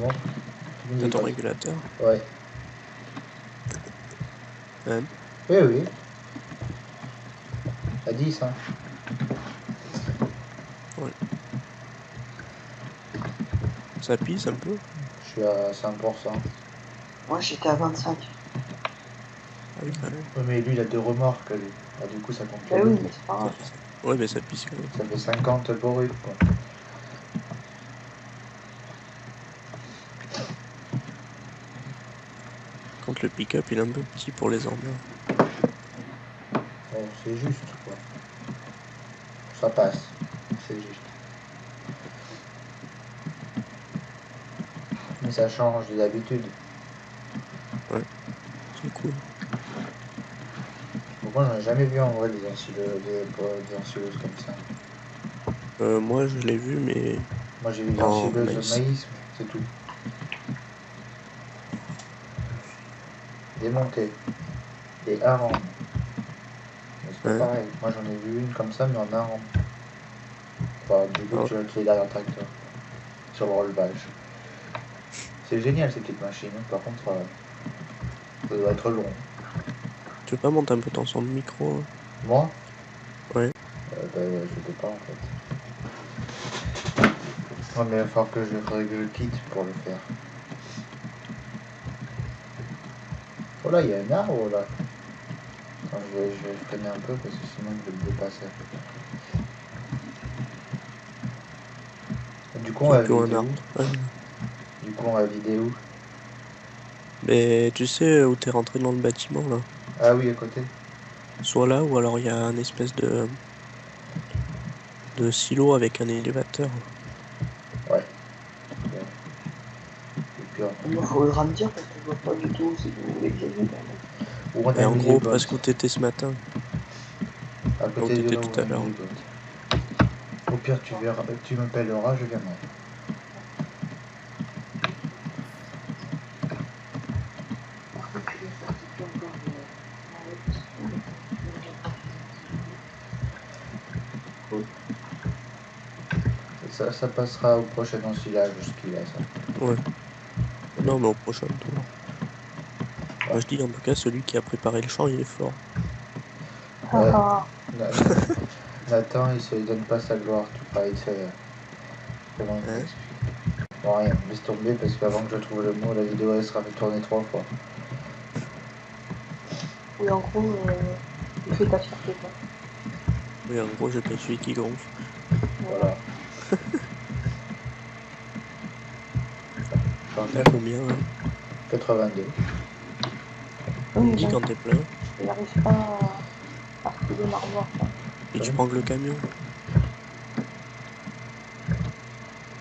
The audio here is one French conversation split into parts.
bon. T'as ton régulateur? Ouais. Hein? Oui, oui. À 10, hein. Ouais. Ça pisse un peu? Je suis à 5%. Moi j'étais à 25. Ah oui, quand même. Ouais, mais lui, il a 2 remorques, lui. Ah, du coup, ça compte. Bah oui, mais c'est pas Ça grave. fait ça. Ouais, mais ça pisse quand même. Ça fait 50 brut, quoi. Quand le pick-up il est un peu petit pour les engins. Bon, c'est juste, quoi. Ça passe. C'est juste. Mais ça change d'habitude. Ouais. C'est cool. Donc moi, j'en ai jamais vu en vrai des ensileuses comme ça. Moi je l'ai vu, mais Moi, j'ai vu des en ensileuses de maïs. maïs, c'est tout. Démonté. Des harengs. Mais c'est pas Hein? pareil. Moi, j'en ai vu une comme ça, mais en hareng. Enfin, du coup, Ah tu es derrière le tracteur. Sur le relevage. C'est génial, ces petites machines. Par contre, ça doit être long. Tu veux pas monter un peu ton son de micro? Moi Ouais. Je peux pas, en fait. Ouais, mais il va falloir que faudrait que je quitte pour le faire. Oh là, il y a un arbre, là. Attends, je vais freiner un peu, parce que sinon, je vais le dépasser. Du coup, on C'est va plus un vider où? arbre. Ah, oui. Du coup, on va vider où? Mais tu sais où t'es rentré dans le bâtiment là? Ah oui, à côté. Soit là, ou alors il y a un espèce de silo avec un élévateur. Ouais. Bien. Et puis, Il me faudra me dire parce que je vois pas du tout si vous voulez que j'aille. où on Mais a en mis les gros, bottes. presque où t'étais ce matin. À Là où côté de t'étais là où tout on à a mis l'heure. les bottes. Au pire, tu verras, tu m'appelleras, je viendrai. Ça passera au prochain ensilage, ce qu'il a, ça. Ouais. Non, mais au prochain tour. Moi je dis en tout cas, celui qui a préparé le champ, il est fort. Ouais. Ah, Nathan, il se donne pas sa gloire, tu crois, il se... Comment il Hein? m'explique? Bon, rien, laisse tomber, parce qu'avant que je trouve le mot, la vidéo, elle sera fait tourner 3 fois. oui, en gros, il fait ta fierté, quoi. Oui, en gros, j'ai pas celui qui gonfle. Voilà. T'as combien là? 82. Tu me dis quand t'es plein. Il n'arrive pas à retrouver ma remorque. Et tu prends que le camion.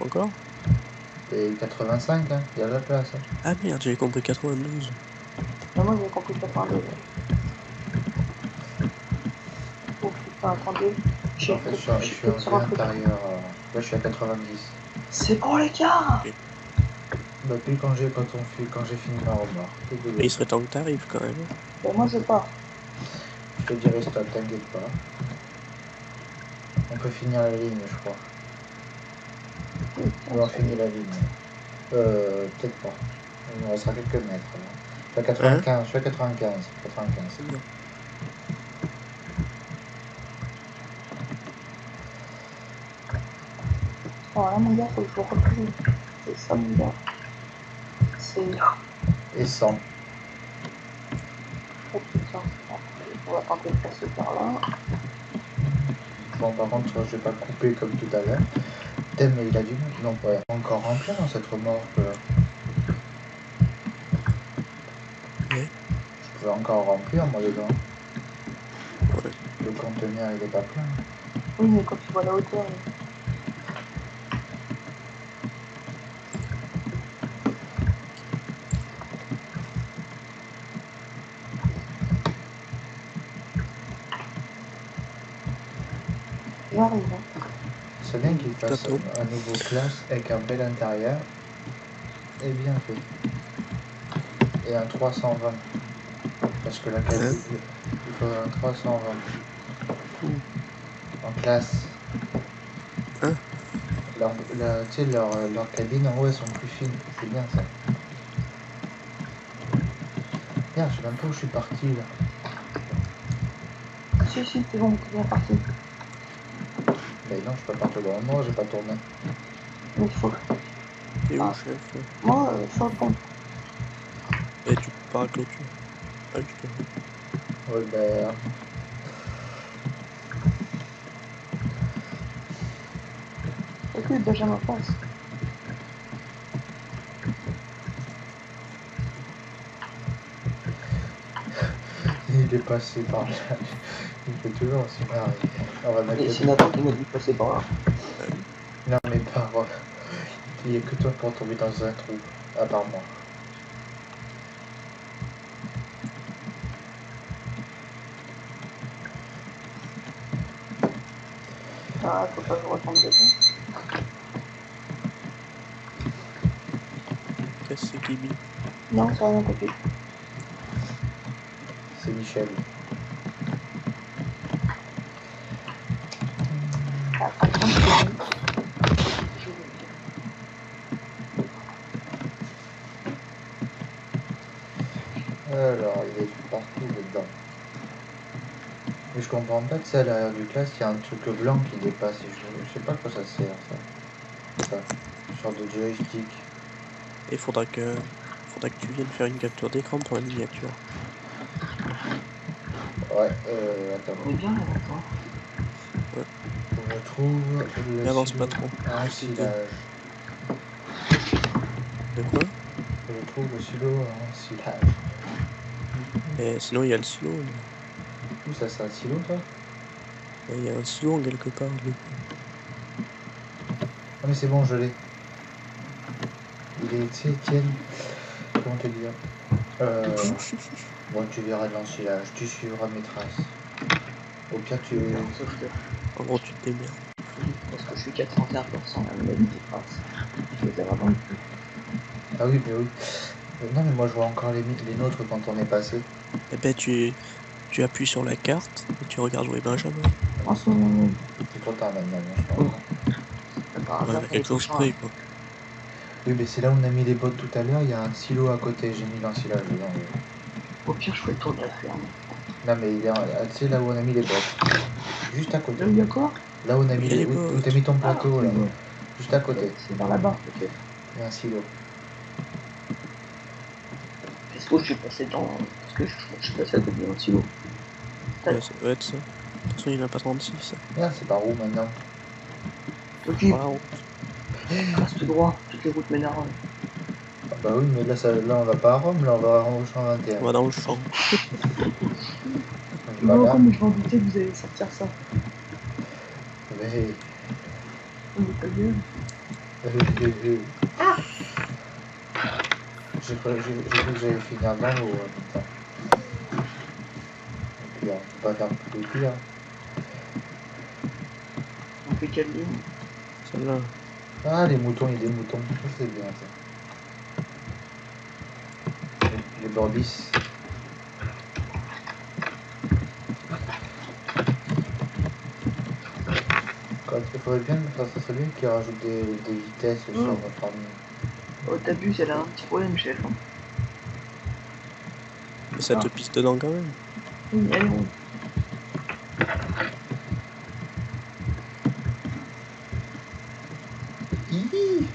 Encore? Et 85, hein, il y a de la place. Hein. Ah merde, j'avais compris 92. Mais moi, j'ai compris 82. Oh putain, attendez. En fait, je suis en vue intérieure. Là, je suis à 90. C'est bon, les gars! Ok. Bah, puis quand j'ai fini ma remorque. Mais il serait temps que t'arrives quand même. Ben, moi, je pars. Je te dirai stop, t'inquiète pas. On peut finir la ligne, je crois. On finit la ligne. Peut-être pas. Il nous restera quelques mètres. Je suis à 95. Je suis à 95. 95. C'est bien. Alors là, mon gars, faut que je retrouve. C'est ça, mon gars. C'est. Et 100. Oh putain. On va tenter de passer par là. Bon, par contre, je vais pas couper comme tout à l'heure. Putain, mais il a du monde. Non, ouais. Encore remplir dans cette remorque là. Ouais. Je peux encore remplir, moi, dedans. Ouais. Le conteneur, il est pas plein. Oui, mais quand tu vois la hauteur. J'arrive. C'est bien qu'il fasse T'attends. un nouveau classe avec un bel intérieur. Et bien fait. Et un 320. Parce que la qualité, il faudrait un 320. Ouh. En classe. Hein? Tu sais, leur cabine en haut, elles sont plus fines. C'est bien ça. Merde, je sais même pas où je suis parti là. Si, c'est bon, t'es bien parti. Mais non, je suis pas parti au bon moment, j'ai pas tourné. Mais il faut. T'es où, Ah. chef? Moi, sur le pont. Et tu pars à clôture. Pas du tout. Ouais, ben. Est-ce que Benjamin passe? Il est passé par là. Il fait toujours aussi marrer. On va mettre Et le- c'est Nathan qui m'a dit de passer par là. Bah oui. Non, mais par. Il n'y a que toi pour tomber dans un trou. À part moi. Ah, faut pas que je retombe dedans. Qu'est-ce que c'est qui bip? Non, c'est rien, t'inquiète. C'est Michel. Ah, attends, je vais- Alors, il est partout dedans. Mais je comprends pas que c'est à l'arrière du classe, il y a un truc blanc qui dépasse. Et je sais pas à quoi ça sert ça. Une sorte de joystick. Il faudra que tu viennes faire une capture d'écran pour la miniature. Ouais, attends. On est bien là, maintenant. On retrouve le Mais avance silo pas trop. à T'es deux. ensilage. De quoi? On retrouve le silo à ensilage. Et sinon il y a le silo. Où ça, c'est un silo toi? Il y a un silo en quelque part. Ah mais c'est bon, je l'ai. Il est, tu sais, Étienne, comment te dire Bon, tu verras de l'ensilage, tu suivras mes traces. Au pire, tu... Non, sauf que. En gros tu te démerdes. Parce que je suis 81% à mon avis des traces. Je les ai vraiment plus. Ah oui, mais oui. Non, mais moi, je vois encore les nôtres quand on est passé. Eh ben tu appuies sur la carte et tu regardes où est Benjamin. En ce moment, C'est trop tard maintenant, je pense. par Ouais, hasard, mais t'as les quelque chose cochons. près quoi. Oui, mais c'est là où on a mis les bottes tout à l'heure, il y a un silo à côté, j'ai mis l'ensilage dedans. Au pire, je fais le tour de la ferme. Non, mais tu sais, là où on a mis les bottes. Juste à côté. Là où il y a quoi? Là où on a mis Il y a les où t'as bottes. mis ton Ah, plateau, ok, là. ouais. Juste à côté. C'est vers là-bas, ok. Il y a un silo. Est-ce que je suis passé dans. Est-ce que je suis passé à côté d'un silo? Ouais, ça doit être ça. De toute façon il n'y en a pas 36. Merde, c'est par où maintenant? Ok, Par la route. reste droit, toutes les routes m'énervent. Ah bah oui, mais là on va pas à Rome, là on va au champ 21. On va dans le champ. Voilà. Comme je m'en doutais que vous allez sortir ça. Mais... On est pas bien. J'ai cru que j'allais finir dans l'eau en même temps. Et puis, on peut pas faire plus pire. On fait quelle ligne? Celle-là. Ah, les moutons, il y a des moutons. Ça, c'est bien, ça. Les bordis. Il faudrait bien, ça serait bien qu'ils rajoutent des vitesses sur notre armée. Oh, t'abuses, elle a un petit problème, chef. Hein. Mais ça te pisse dedans quand même. Oui, allez, on. Hihi.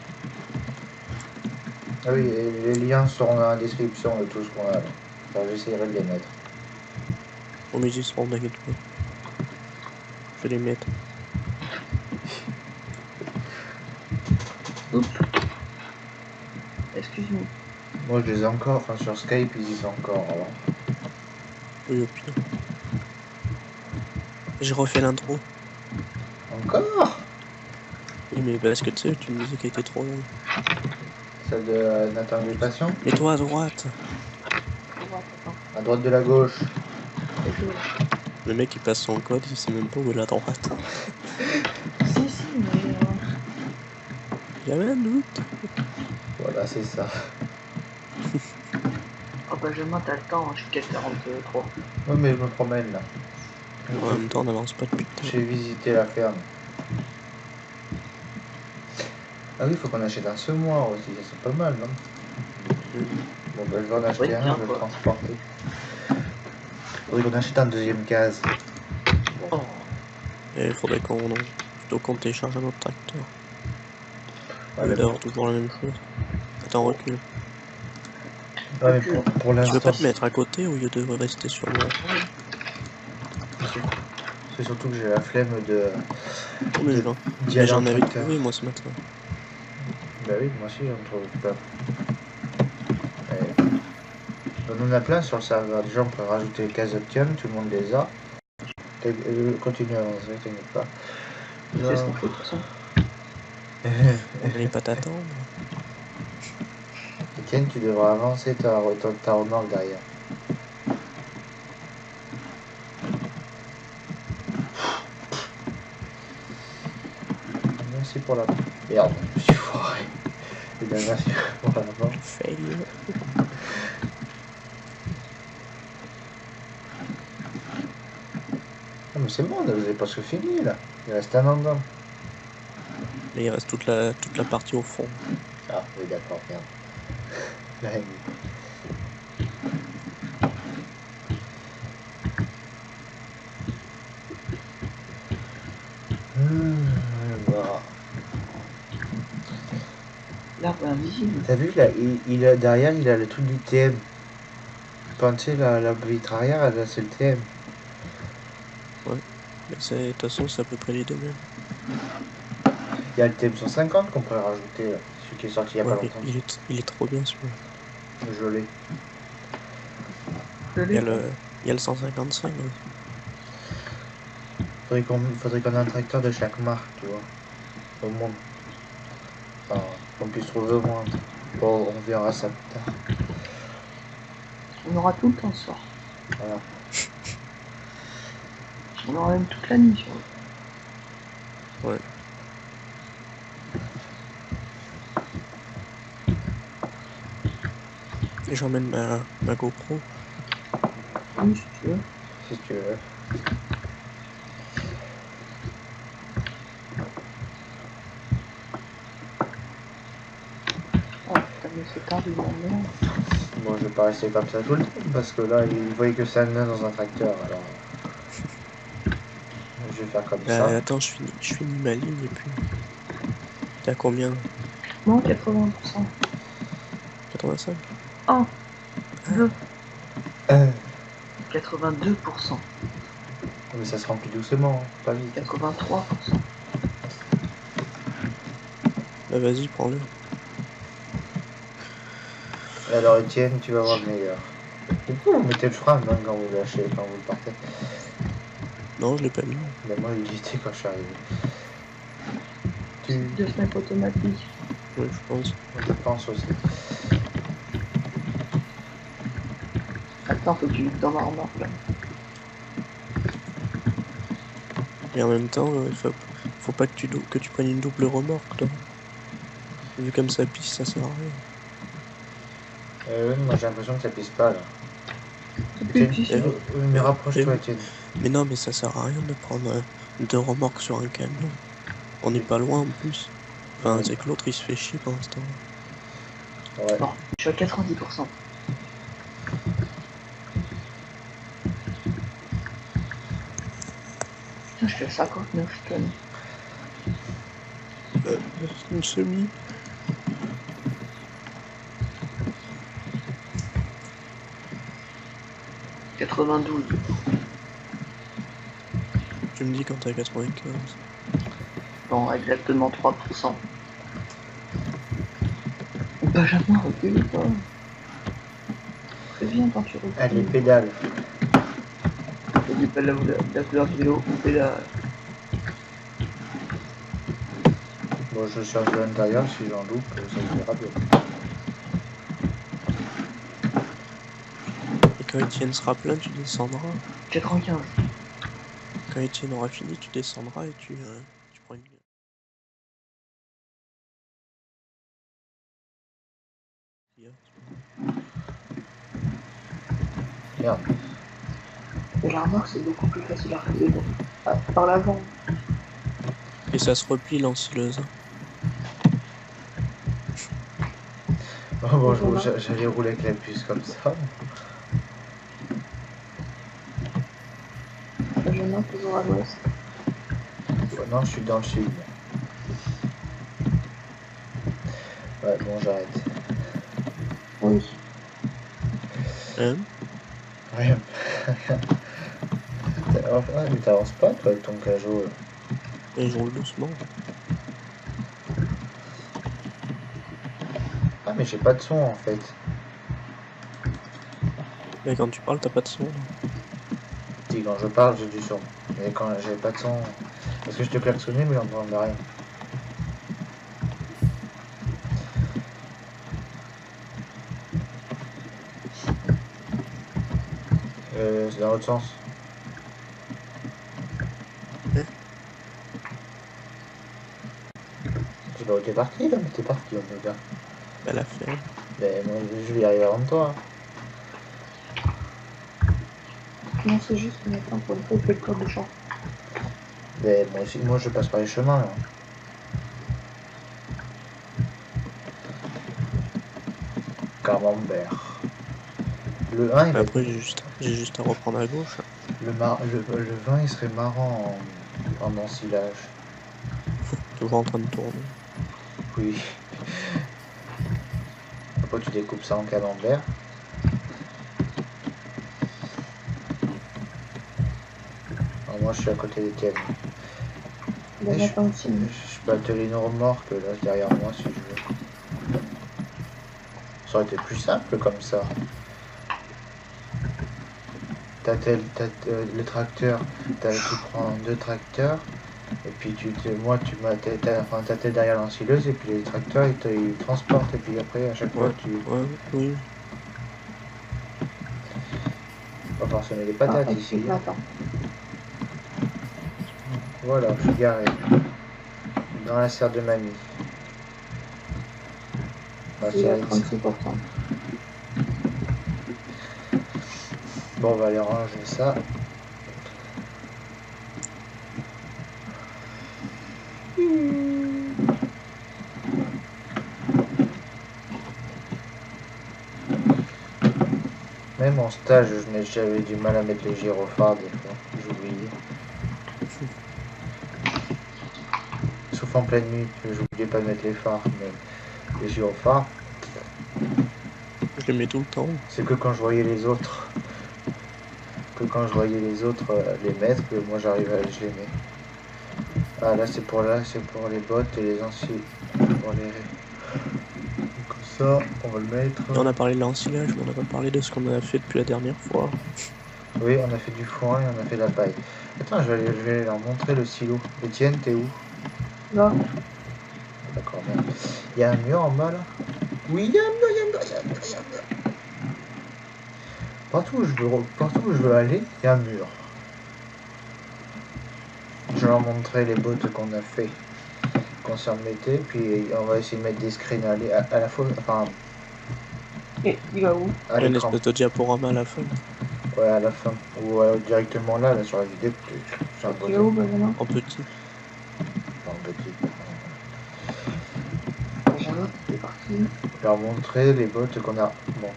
Ah oui, et les liens seront dans la description de tout ce qu'on a. Enfin, j'essaierai de les mettre. Au musée seront, t'inquiète pas. Je vais les mettre. Oups. Excuse-moi. Moi, je les ai encore, enfin sur Skype, ils y sont encore. Alors. Oui, au pire. J'ai refait l'intro. Encore? Oui, mais parce que tu sais, tu me disais qu'elle était trop longue. Celle de Nathan des Passions? Mets-toi à droite. À droite de la gauche. Le mec il passe son code, il sait même pas où est la droite. Si, mais. J'avais un doute. Voilà, c'est ça. Oh, Benjamin, t'as le temps, hein, je suis 4,43. Ouais, mais je me promène là. En même temps, on n'avance pas depuis tout à J'ai visité la ferme. Ah oui, faut qu'on achète un semoir aussi, ça c'est pas mal, non? Bon, bah, je vais en acheter Ouais, un, bien, je vais le quoi. transporter. Faudrait qu'on achète un deuxième gaz. Oh. Et il faudrait plutôt qu'on télécharge un autre tracteur. Au lieu Ouais, d'avoir toujours la même chose. Attends, recule. ouais, mais pour Tu veux pas l'instant, te mettre à côté au lieu de rester sur le... c'est surtout que j'ai la flemme Oh, mais d'y mais aller en j'en avais tracteur. trouvé moi ce matin. Bah oui, moi aussi j'en trouve pas. Ouais. On en a plein sur le serveur. Déjà, on peut rajouter les cases Optium, tout le monde les a. Continue à avancer, t'inquiète pas. C'est ce qu'on fait de toute façon. On n'allait pas t'attendre. Etienne, tu devras avancer ta remorque derrière. Merci pour la... Merde, je me suis foiré. Et bien, merci pour la mort. Fail. Ah, mais c'est bon, vous avez presque fini là. Il reste un endroit. Mais il reste toute la partie au fond. Ah, oui, d'accord, merde. La haine. Voilà. L'arbre invisible. T'as vu là, il a, derrière, il a le truc du TM. Enfin, tu sais, la vitre arrière, là, c'est le TM. Ouais. Mais de toute façon, c'est à peu près les deux mêmes. Il y a le TM 150 qu'on pourrait rajouter, là. Celui qui est sorti il y a pas Ouais, longtemps. il est trop bien celui-là. Je l'ai. Je Il y l'ai a pas. il y a le 155 aussi. Faudrait qu'on ait un tracteur de chaque marque, tu vois. Au monde. Enfin, qu'on puisse trouver au moins. Bon, on verra ça plus tard. On aura tout le temps ce soir. Voilà. On aura même toute la nuit sur le. Ouais. Et j'emmène ma GoPro. Oui, si tu veux. Si tu veux. Oh putain, mais c'est tard, il m'emmerde. Bon, je vais pas rester comme ça tout le temps, parce que là, il voyait que ça nain dans un tracteur, alors... Je vais faire comme ça. Attends, je finis ma ligne et puis... T'es à combien? Non, 80%. 85? 1, 2, Euh, 82%, mais ça se remplit doucement, hein, pas vite. 83%. Bah vas-y, prends-le. Et alors, Étienne, tu vas voir le meilleur. Du coup, vous mettez le frein même quand vous lâchez, quand vous le partez. Non, je l'ai pas mis. Mais moi, il y était quand je suis arrivé. Tu... De se mettre automatique. Oui, je pense. Je pense aussi. Attends, faut que tu mettes dans ma remorque là. Et en même temps, faut pas que tu prennes une double remorque, toi. Vu comme ça pisse, ça sert à rien. Moi, j'ai l'impression que ça pisse pas, là. C'est plus Étienne, petit. mais rapproche-toi, Étienne. Mais non, mais ça sert à rien de prendre deux remorques sur un camion. On n'est pas loin en plus. Enfin, Ouais. c'est que l'autre il se fait chier pendant ce temps. Ouais. Bon, je suis à 90%. Putain, je suis à 59 tonnes. Une semi. « 92. Tu me dis quand t'es à 95. Non, exactement 3%. Benjamin, recule pas. Préviens quand tu recules. Allez, pédale. N'oublie pas la couleur du vélo, pédale. Bon, je cherche de l'intérieur, si j'en loupe, ça ira bien. Et quand Étienne sera plein, tu descendras. 95. Quand Étienne aura fini, tu descendras et tu prends une... Merde. Et la remorque, c'est beaucoup plus facile à reculer par l'avant. Et ça se replie l'ensileuse. Oh, bon, j'allais rouler avec la puce comme ça. Jeune toujours à l'ouest. Oh, non, je suis dans le sud. Ouais, bon, j'arrête. Oui. Hein? Rien. Ah, mais t'avances pas, toi, avec ton Cajo. Ils roulent doucement. Ah, mais j'ai pas de son, en fait. Et quand tu parles, t'as pas de son. Là. Si, quand je parle, j'ai du son. Mais quand j'ai pas de son... Parce que je te klaxonnais, mais on n'entend rien. C'est dans l'autre sens. Hein? Je sais pas où t'es parti, là, mais t'es parti, on est là. À la ferme. Mais moi, je vais y arriver avant de toi. Non, c'est juste que maintenant, pour une fois, il fait le tour du champ. Mais moi aussi, moi, je passe par les chemins, là. Camembert. Le 1, il va être... Après, j'ai juste à reprendre à gauche. Le 20, il serait marrant en ensilage. Toujours en train de tourner. Oui. Après, tu découpes ça en camembert. Alors, moi, je suis à côté des tiennes. Il y en a pas aussi. Je peux atteler une remorque, là, derrière moi, si je veux. Ça aurait été plus simple, comme ça. Le tracteur, tu prends 2 tracteurs, et puis t'attelles derrière l'ensileuse, et puis les tracteurs, ils transportent, et puis après, à chaque fois, Ouais, oui. On va falloir semer les patates ici. Voilà, je suis garé. Dans la serre de mamie. Il a 36%. Bon, on va aller ranger ça. Même en stage, j'avais du mal à mettre les gyrophares des fois. J'oubliais. Sauf en pleine nuit, j'oubliais pas de mettre les phares. Mais les gyrophares, Je les mets tout le temps. c'est que quand je voyais les autres. Que quand je voyais les autres les mettre, que moi j'arrivais, je les mets. Ah là c'est pour les bottes et les ensilles. Pour les... Comme ça, on va le mettre. Et on a parlé de l'ensilage, mais on n'a pas parlé de ce qu'on a fait depuis la dernière fois. Oui, on a fait du foin et on a fait de la paille. Attends, je vais leur montrer le silo. Étienne, t'es où? Là. D'accord, merde. Il y a un mur en bas là? Oui, il y a un mur, il y a un mur, il y a un mur, il y a un mur. Partout où je veux aller, il y a un mur. Je vais leur montrer les bottes qu'on a fait, qu'on s'en mettait, puis on va essayer de mettre des screens à la fois, enfin... Et il va où? À Il y a une l'écran. espèce de diaporama à la fin. Ouais, à la fin. Ou directement là sur la vidéo. Il va où, Benjamin? En petit. En petit. Benjamin, c'est parti. Leur montrer les bottes qu'on a... Bon.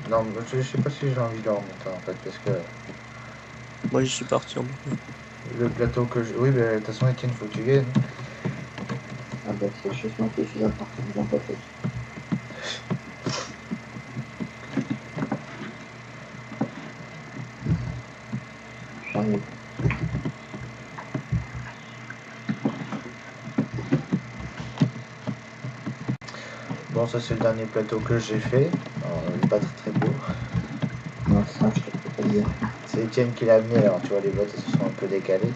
Non, je sais pas si j'ai envie de leur montrer en fait, parce que... Moi, j'y suis parti en plus. Le plateau que je... Oui, mais de toute façon, Etienne, faut que tu gagnes. Ah bah c'est juste moi qui suis à partir de l'empathie. J'arrive. Bon, ça c'est le dernier plateau que j'ai fait. Alors, il n'est pas très beau. Non, ça, je te peux pas dire. C'est Etienne qui l'a amené, alors tu vois, les bottes elles se sont un peu décalées.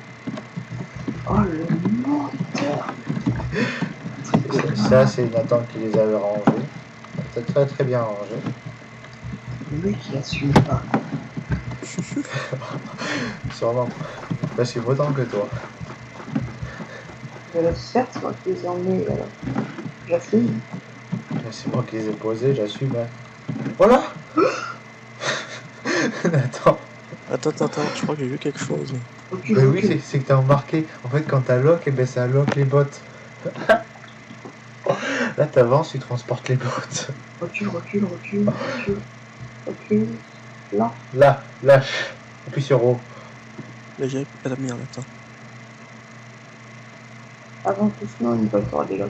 Oh le menteur! Ça c'est Nathan qui les avait rangées. C'est très très bien rangé. Le mec qui assume pas. Sûrement. Là c'est autant que toi. Certes, c'est moi qui les ai emmenés, j'assume. C'est moi qui les ai posés, j'assume. Hein. Voilà. Nathan. Attends, je crois que j'ai vu quelque chose. Mais oui, c'est que t'as embarqué. En fait, quand t'as lock, et ben ça lock les bottes. Là, t'avances, tu transportes les bottes. Recule, recule, recule, recule. Recule. Là. Là, lâche. Appuie sur O. Mais j'ai. Ah la merde, attends. Avance doucement, une bonne fois dégage.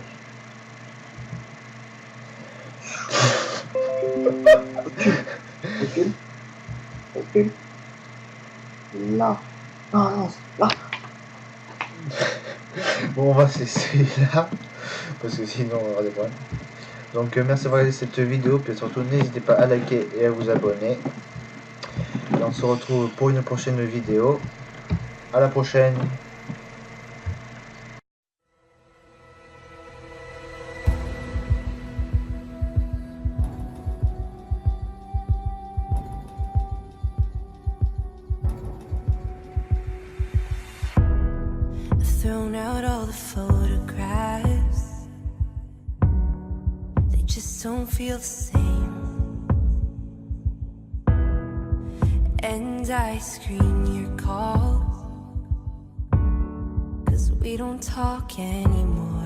Recule. Recule. Recule. Là. Non, non, là. Bon, on va se laisser là. Parce que sinon, on aura des problèmes. Donc, merci d'avoir regardé cette vidéo. Puis surtout, n'hésitez pas à liker et à vous abonner. Et on se retrouve pour une prochaine vidéo. À la prochaine. Thrown out all the photographs, they just don't feel the same. And I screen your calls, 'cause we don't talk anymore.